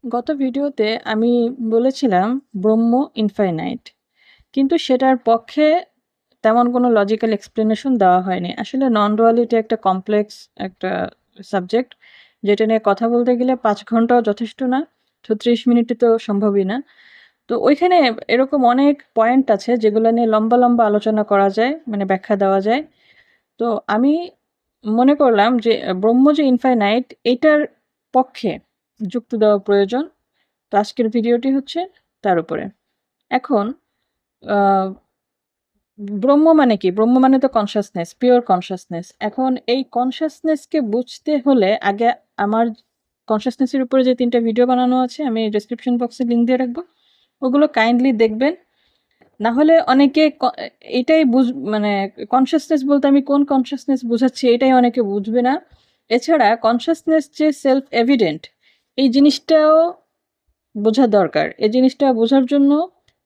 গত ভিডিওতে আমি বলেছিলাম ব্রহ্ম ইনফাইনাইট, কিন্তু সেটার পক্ষে তেমন কোনো লজিক্যাল এক্সপ্লেনেশন দেওয়া হয়নি। আসলে নন ডুয়ালিটি একটা কমপ্লেক্স একটা সাবজেক্ট, যেটা নিয়ে কথা বলতে গেলে 5 ঘন্টাও যথেষ্ট না, 30 মিনিটে তো সম্ভবই না। তো ওইখানে এরকম অনেক পয়েন্ট আছে যেগুলো নিয়ে লম্বা লম্বা আলোচনা করা যায়, মানে ব্যাখ্যা দেওয়া যায়। তো আমি মনে করলাম যে ব্রহ্ম যে ইনফাইনাইট এটার পক্ষে যুক্তি দেওয়া প্রয়োজন। তো আজকের ভিডিওটি হচ্ছে তার উপরে। এখন আহ, ব্রহ্ম মানে কি? ব্রহ্ম মানে তো কনসাসনেস, পিওর কনসাসনেস। এখন এই কনসাসনেসকে বুঝতে হলে আগে আমার কনসাসনেসের উপরে যে 3টা ভিডিও বানানো আছে, আমি ডেসক্রিপশন বক্সে লিঙ্ক দিয়ে রাখবো, ওগুলো কাইন্ডলি দেখবেন। না হলে অনেকে এটাই মানে কনসাসনেস বলতে আমি কোন কনসাসনেস বোঝাচ্ছি এটাই অনেকে বুঝবে না। এছাড়া কনসাসনেস যে সেলফ এভিডেন্ট, এই জিনিসটাও বোঝা দরকার। এই জিনিসটা বোঝার জন্য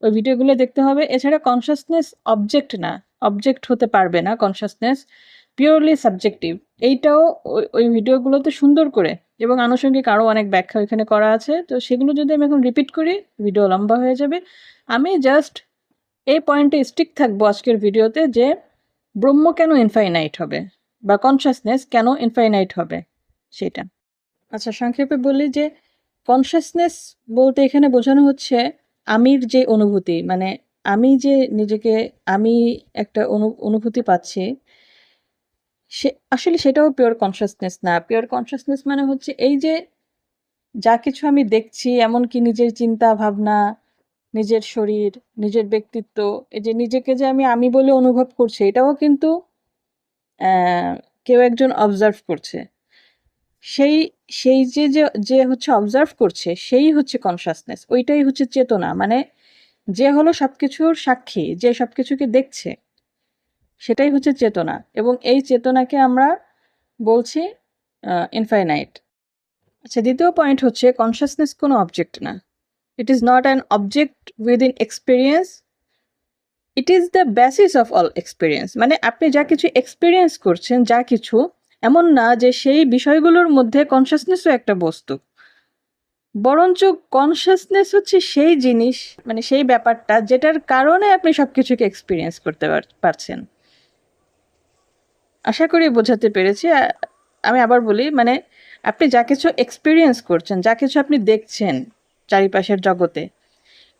ওই ভিডিওগুলো দেখতে হবে। এছাড়া কনসাসনেস অবজেক্ট না, অবজেক্ট হতে পারবে না কনসাসনেস, পিওরলি সাবজেক্টিভ। এইটাও ওই ভিডিওগুলোতে সুন্দর করে এবং আনুষঙ্গিক আরও অনেক ব্যাখ্যা ওইখানে করা আছে। তো সেগুলো যদি আমি এখন রিপিট করি ভিডিও লম্বা হয়ে যাবে। আমি জাস্ট এই পয়েন্টে স্টিক থাকবো আজকের ভিডিওতে যে ব্রহ্ম কেন ইনফাইনাইট হবে বা কনসাসনেস কেন ইনফাইনাইট হবে সেটা। আচ্ছা, সংক্ষেপে বলি যে কনসাসনেস বলতে এখানে বোঝানো হচ্ছে আমির যে অনুভূতি, মানে আমি যে নিজেকে আমি একটা অনুভূতি পাচ্ছি, সে আসলে সেটাও পিওর কনসাসনেস না। পিওর কনসাসনেস মানে হচ্ছে এই যে যা কিছু আমি দেখছি, এমনকি নিজের চিন্তা ভাবনা, নিজের শরীর, নিজের ব্যক্তিত্ব, এই যে নিজেকে যে আমি বলে অনুভব করছি, এটাও কিন্তু কেউ একজন অবজার্ভ করছে। সেই সেই যে যে যে হচ্ছে অবজার্ভ করছে সেই হচ্ছে কনসাসনেস, ওইটাই হচ্ছে চেতনা। মানে যে হলো সবকিছুর সাক্ষী, যে সবকিছুকে দেখছে, সেটাই হচ্ছে চেতনা। এবং এই চেতনাকে আমরা বলছি ইনফাইনাইট। আচ্ছা, দ্বিতীয় পয়েন্ট হচ্ছে কনসাসনেস কোনো অবজেক্ট না। It is not an object within experience, it is the basis of all experience. মানে আপনি যা কিছু এক্সপিরিয়েন্স করছেন, যা কিছু, এমন না যে সেই বিষয়গুলোর মধ্যে কনসাসনেসও একটা বস্তু। বরঞ্চ কনসাসনেস হচ্ছে সেই জিনিস, মানে সেই ব্যাপারটা যেটার কারণে আপনি সবকিছুকে এক্সপিরিয়েন্স করতে পারছেন। আশা করি বোঝাতে পেরেছি। আমি আবার বলি, মানে আপনি যা কিছু এক্সপিরিয়েন্স করছেন, যা কিছু আপনি দেখছেন চারিপাশের জগতে,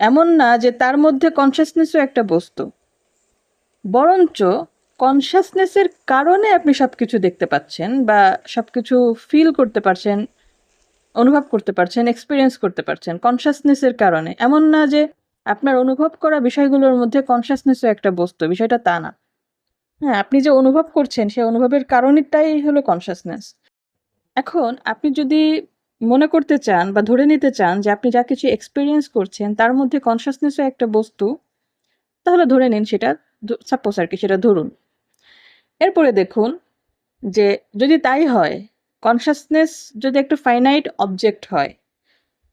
এমন না যে তার মধ্যে কনসাসনেসও একটা বস্তু। বরঞ্চ কনসাসনেসের কারণে আপনি সবকিছু দেখতে পাচ্ছেন বা সবকিছু ফিল করতে পারছেন, অনুভব করতে পারছেন, এক্সপিরিয়েন্স করতে পারছেন কনসাসনেসের কারণে। এমন না যে আপনার অনুভব করা বিষয়গুলোর মধ্যে কনসাসনেসও একটা বস্তু, বিষয়টা তা না। হ্যাঁ, আপনি যে অনুভব করছেন সেই অনুভবের কারণটাই হলো কনসাসনেস। এখন আপনি যদি মনে করতে চান বা ধরে নিতে চান যে আপনি যা কিছু এক্সপিরিয়েন্স করছেন তার মধ্যে কনসাসনেসও একটা বস্তু, তাহলে ধরে নিন সেটা, সাপোজ আর কি, সেটা ধরুন। এরপরে দেখুন যে যদি তাই হয়, কনসাসনেস যদি একটা ফাইনাইট অবজেক্ট হয়,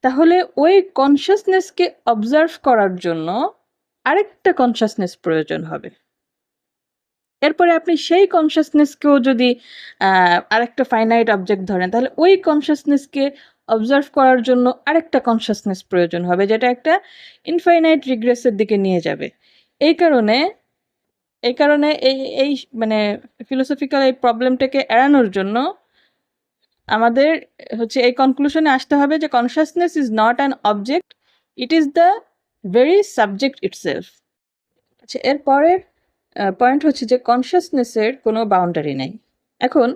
তাহলে ওই কনসাসনেসকে অবজার্ভ করার জন্য আরেকটা কনসাসনেস প্রয়োজন হবে। এরপরে আপনি সেই কনসাসনেসকেও যদি আরেকটা ফাইনাইট অবজেক্ট ধরেন, তাহলে ওই কনসাসনেসকে অবজার্ভ করার জন্য আরেকটা কনসাসনেস প্রয়োজন হবে, যেটা একটা ইনফাইনাইট রিগ্রেসের দিকে নিয়ে যাবে। এই কারণে এই এই মানে ফিলোসফিক্যাল এই প্রবলেমটাকে এড়ানোর জন্য আমাদের হচ্ছে এই কনক্লুশনে আসতে হবে যে consciousness is not an object, it is the very subject itself. আচ্ছা, এরপরের পয়েন্ট হচ্ছে যে কনসাসনেসের কোনো বাউন্ডারি নেই। এখন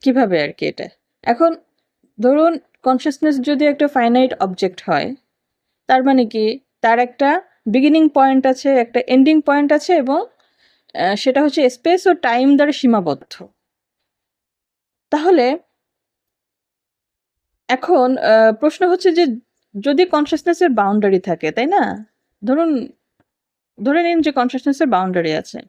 কিভাবে আর কি এটা? এখন ধরুন কনসাসনেস যদি একটা ফাইনাইট অবজেক্ট হয়, তার মানে কি তার একটা বিগিনিং পয়েন্ট আছে, একটা এন্ডিং পয়েন্ট আছে, এবং সেটা হচ্ছে স্পেস ও টাইম দ্বারা সীমাবদ্ধ। তাহলে এখন প্রশ্ন হচ্ছে যে যদি কনসাসনেসের বাউন্ডারি থাকে, তাই না? ধরুন, ধরে নিন যে কনসাসনেসের বাউন্ডারি আছে,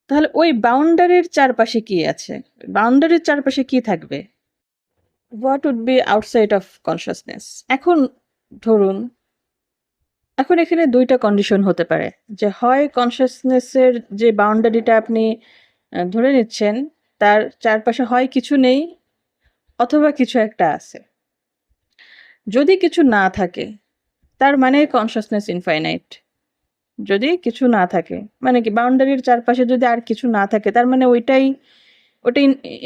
তাহলে ওই বাউন্ডারির চারপাশে কি আছে? বাউন্ডারির চারপাশে কি থাকবে? What would be outside of consciousness? এখন ধরুন, এখন এখানে 2টা কন্ডিশন হতে পারে, যে হয় কনসাসনেসের যে বাউন্ডারিটা আপনি ধরে নিচ্ছেন তার চারপাশে হয় কিছু নেই, অথবা কিছু একটা আছে। যদি কিছু না থাকে তার মানে কনসাসনেস ইনফাইনাইট। যদি কিছু না থাকে মানে কি, বাউন্ডারির চারপাশে যদি আর কিছু না থাকে তার মানে ওইটাই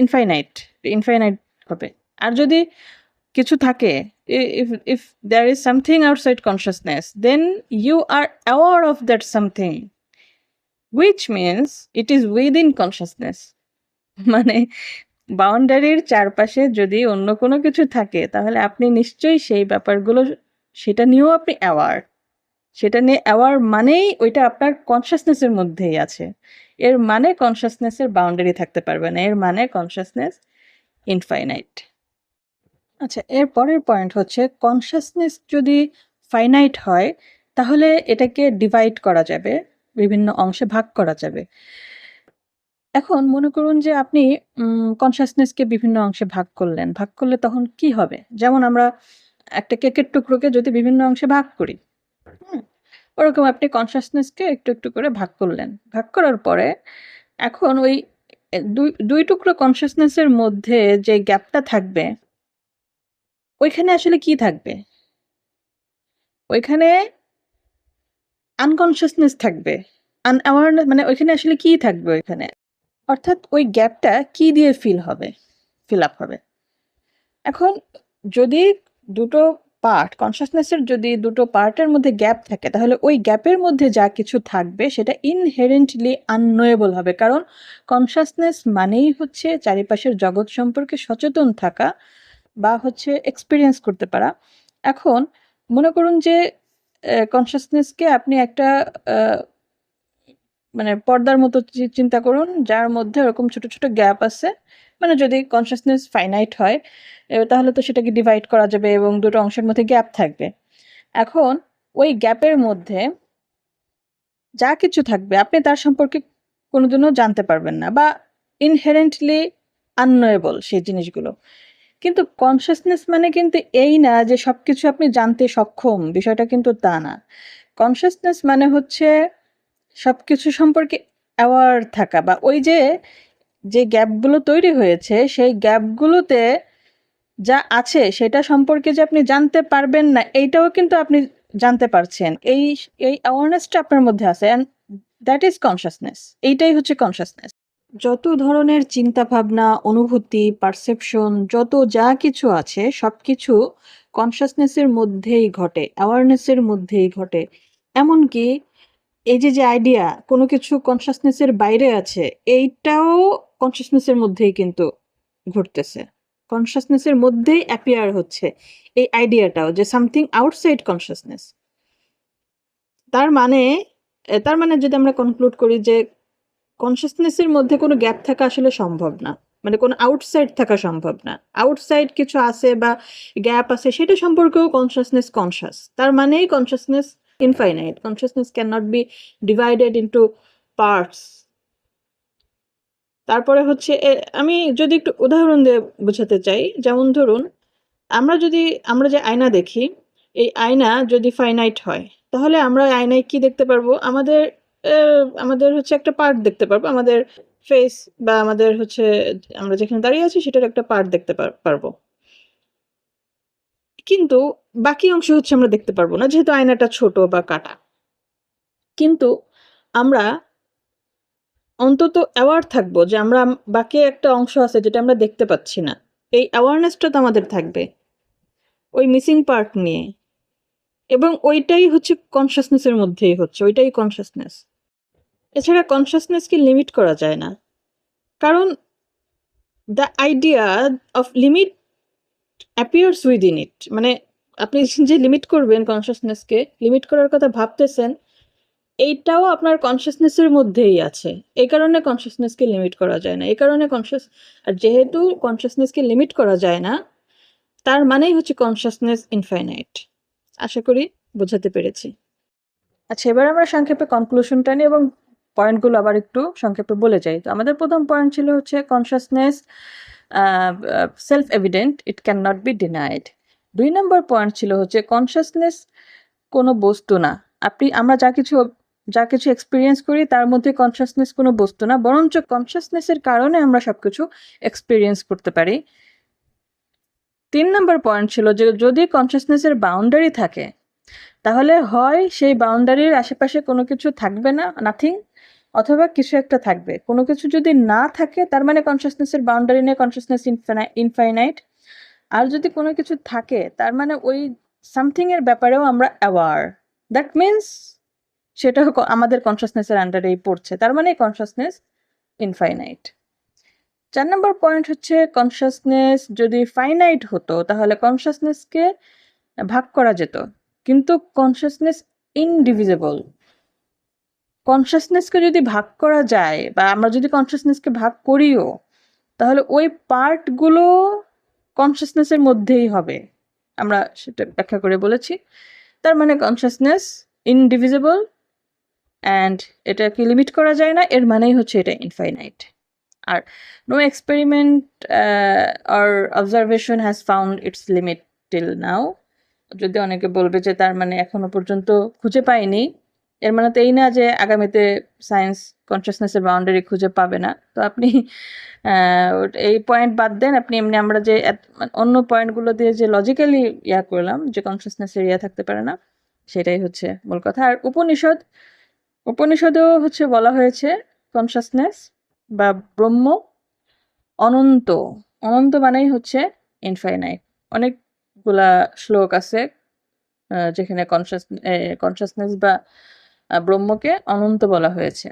ইনফাইনাইট, ইনফাইনাইট হবে। আর যদি কিছু থাকে, if there is something outside consciousness, then you are aware of that something, which means it is within consciousness. মানে বাউন্ডারির চারপাশে যদি অন্য কোনো কিছু থাকে তাহলে আপনি নিশ্চয়ই সেই ব্যাপারগুলো, সেটা নিয়েও আপনি অ্যাওয়ার। সেটা নিয়ে অ্যাওয়ার মানেই ওইটা আপনার কনসাসনেসের মধ্যেই আছে। এর মানে কনসাসনেসের বাউন্ডারি থাকতে পারবে না, এর মানে কনসাসনেস ইনফাইনাইট। আচ্ছা, এর পরের পয়েন্ট হচ্ছে কনসাসনেস যদি ফাইনাইট হয় তাহলে এটাকে ডিভাইড করা যাবে, বিভিন্ন অংশে ভাগ করা যাবে। এখন মনে করুন যে আপনি কনসাসনেসকে বিভিন্ন অংশে ভাগ করলেন, ভাগ করলে তখন কি হবে? যেমন আমরা একটা কেকের টুকরোকে যদি বিভিন্ন অংশে ভাগ করি, ওরকম আপনি কনসাসনেসকে একটু একটু করে ভাগ করলেন। ভাগ করার পরে এখন ওই দুই টুকরো কনসাসনেসের মধ্যে যে গ্যাপটা থাকবে, ওইখানে আসলে কি থাকবে? ওইখানে আনকনসিয়াসনেস থাকবে, আনঅ্যাওয়ারনেস, মানে ওইখানে আসলে কি থাকবে ওইখানে? অর্থাৎ ওই গ্যাপটা কি দিয়ে ফিল আপ হবে? এখন যদি দুটো পার্ট, কনসাসনেসের যদি দুটো পার্টের মধ্যে গ্যাপ থাকে তাহলে ওই গ্যাপের মধ্যে যা কিছু থাকবে সেটা ইনহেরেন্টলি আননোয়েবল হবে। কারণ কনসাসনেস মানেই হচ্ছে চারিপাশের জগৎ সম্পর্কে সচেতন থাকা বা হচ্ছে এক্সপিরিয়েন্স করতে পারা। এখন মনে করুন যে কনসাসনেসকে আপনি একটা মানে পর্দার মতো চিন্তা করুন, যার মধ্যে ওরকম ছোট ছোট গ্যাপ আছে। মানে যদি কনসাসনেস ফাইনাইট হয় তাহলে তো সেটাকে ডিভাইড করা যাবে এবং দুটো অংশের মধ্যে গ্যাপ থাকবে। এখন ওই গ্যাপের মধ্যে যা কিছু থাকবে আপনি তার সম্পর্কে কোনোদিনও জানতে পারবেন না বা ইনহেরেন্টলি আননোয়েবল সেই জিনিসগুলো। কিন্তু কনসাসনেস মানে কিন্তু এই না যে সবকিছু আপনি জানতে সক্ষম, বিষয়টা কিন্তু তা না। কনসাসনেস মানে হচ্ছে সবকিছু সম্পর্কে অ্যাওয়ার থাকা, বা ওই যে গ্যাপগুলো তৈরি হয়েছে সেই গ্যাপগুলোতে যা আছে সেটা সম্পর্কে যে আপনি জানতে পারবেন না এইটাও কিন্তু আপনি জানতে পারছেন। এই এই অ্যাওয়ারনেসটা আপনার মধ্যে আছে, অ্যান্ড দ্যাট ইজ কনসাসনেস। এইটাই হচ্ছে কনসাসনেস। যত ধরনের চিন্তা ভাবনা, অনুভূতি, পারসেপশন, যত যা কিছু আছে সবকিছু কনসাসনেসের মধ্যেই ঘটে, অ্যাওয়ারনেসের মধ্যেই ঘটে। এমনকি এই যে আইডিয়া কোনো কিছু কনসাসনেসের বাইরে আছে, এইটাও কনসাসনেসের মধ্যেই কিন্তু ঘটতেছে, কনসাসনেসের মধ্যেই অ্যাপিয়ার হচ্ছে এই আইডিয়াটাও, যে সামথিং আউটসাইড কনসাসনেস। তার মানে যদি আমরা কনক্লুড করি যে কনসাসনেসের মধ্যে কোনো গ্যাপ থাকা আসলে সম্ভব না, মানে কোনো আউটসাইড থাকা সম্ভব না। আউটসাইড কিছু আছে বা গ্যাপ আছে সেটা সম্পর্কেও কনসাসনেস কনসাস, তার মানেই consciousness infinite. Consciousness can not be divided into parts. তারপরে হচ্ছে আমি যদি একটু উদাহরণ দিয়ে বোঝাতে চাই, যেমন ধরুন আমরা যে আয়না দেখি, এই আয়না যদি ফাইনাইট হয় তাহলে আমরা আয়নায় কি দেখতে পারবো? আমাদের হচ্ছে একটা পার্ট দেখতে পারবো, আমাদের ফেস বা আমাদের হচ্ছে আমরা যেখানে দাঁড়িয়ে আছি সেটার একটা পার্ট দেখতে পারবো। কিন্তু বাকি অংশ হচ্ছে আমরা দেখতে পারবো না, যেহেতু আয়নাটা ছোট বা কাটা। কিন্তু আমরা অন্তত অ্যাওয়ার থাকবো যে আমরা বাকি একটা অংশ আছে যেটা আমরা দেখতে পাচ্ছি না, এই অ্যাওয়ারনেসটা তো আমাদের থাকবে ওই মিসিং পার্ট নিয়ে, এবং ওইটাই হচ্ছে কনসাসনেসের মধ্যেই হচ্ছে, ওইটাই কনসাসনেস। এছাড়া কনসাসনেসকে লিমিট করা যায় না, কারণ the idea of limit appears within it. মানে আপনি যে লিমিট করবেন, কনসাসনেসকে লিমিট করার কথা ভাবতেছেন, এইটাও আপনার কনসাসনেসের মধ্যেই আছে। এই কারণে কনসাসনেসকে লিমিট করা যায় না। এই কারণে আর যেহেতু কনসাসনেসকে লিমিট করা যায় না, তার মানেই হচ্ছে কনসাসনেস ইনফাইনাইট। আশা করি বোঝাতে পেরেছি। আচ্ছা, এবার আমরা সংক্ষেপে কনক্লুশনটা নিই এবং পয়েন্টগুলো আবার একটু সংক্ষেপে বলে যাই। তো আমাদের প্রথম পয়েন্ট ছিল হচ্ছে consciousness self evident, it can not B denied. 2 number point ছিল হচ্ছে কনসাসনেস কোনো বস্তু না। আমরা যা কিছু এক্সপিরিয়েন্স করি তার মধ্যে কনসাসনেস কোনো বস্তু না, বরঞ্চ কনসাসনেসের কারণে আমরা সবকিছু এক্সপিরিয়েন্স করতে পারি। 3 নাম্বার পয়েন্ট ছিল যে যদি কনসিয়াসনেসের বাউন্ডারি থাকে তাহলে হয় সেই বাউন্ডারির আশেপাশে কোনো কিছু থাকবে না, নাথিং, অথবা কিছু একটা থাকবে। কোনো কিছু যদি না থাকে তার মানে কনসিয়াসনেসের বাউন্ডারি নেই, কনসিয়াসনেস ইনফাইনাইট। আর যদি কোনো কিছু থাকে তার মানে ওই সামথিং এর ব্যাপারেও আমরা অ্যাওয়ার, দ্যাট মিনস সেটা আমাদের কনসিয়াসনেসের আন্ডারেই পড়ছে, তার মানে কনসিয়াসনেস ইনফাইনাইট। 4 নম্বর পয়েন্ট হচ্ছে কনসিয়াসনেস যদি ফাইনাইট হতো তাহলে কনসিয়াসনেসকে ভাগ করা যেত, কিন্তু কনসিয়াসনেস ইনডিভিজিবল। কনসিয়াসনেসকে যদি ভাগ করা যায় বা আমরা যদি কনসিয়াসনেসকে ভাগ করিও তাহলে ওই পার্টগুলো কনসিয়াসনেসের মধ্যেই হবে, আমরা সেটা ব্যাখ্যা করে বলেছি। তার মানে কনসিয়াসনেস ইনডিভিজিবল অ্যান্ড এটাকে লিমিট করা যায় না, এর মানেই হচ্ছে এটা ইনফাইনাইট। আর no experiment or observation has found its limit till now. যদি অনেকে বলবে যে তার মানে এখনো পর্যন্ত খুঁজে পায়নি, এর মানে তো এই না যে আগামীতে সায়েন্স কনসিয়াসনেসের বাউন্ডারি খুঁজে পাবে না। তো আপনি এই পয়েন্ট বাদ দেন, আপনি এমনি আমরা যে অন্য পয়েন্টগুলো দিয়ে যে লজিক্যালি ইয়া করলাম যে কনসিয়াসনেসের ইয়া থাকতে পারে না, সেটাই হচ্ছে মূল কথা। আর উপনিষদেও হচ্ছে বলা হয়েছে কনসিয়াসনেস বা ব্রহ্ম অনন্ত। অনন্ত মানেই হচ্ছে ইনফাইনাইট। অনেকগুলা শ্লোক আছে যেখানে কনসিয়াসনেস বা ব্রহ্মকে অনন্ত বলা হয়েছে।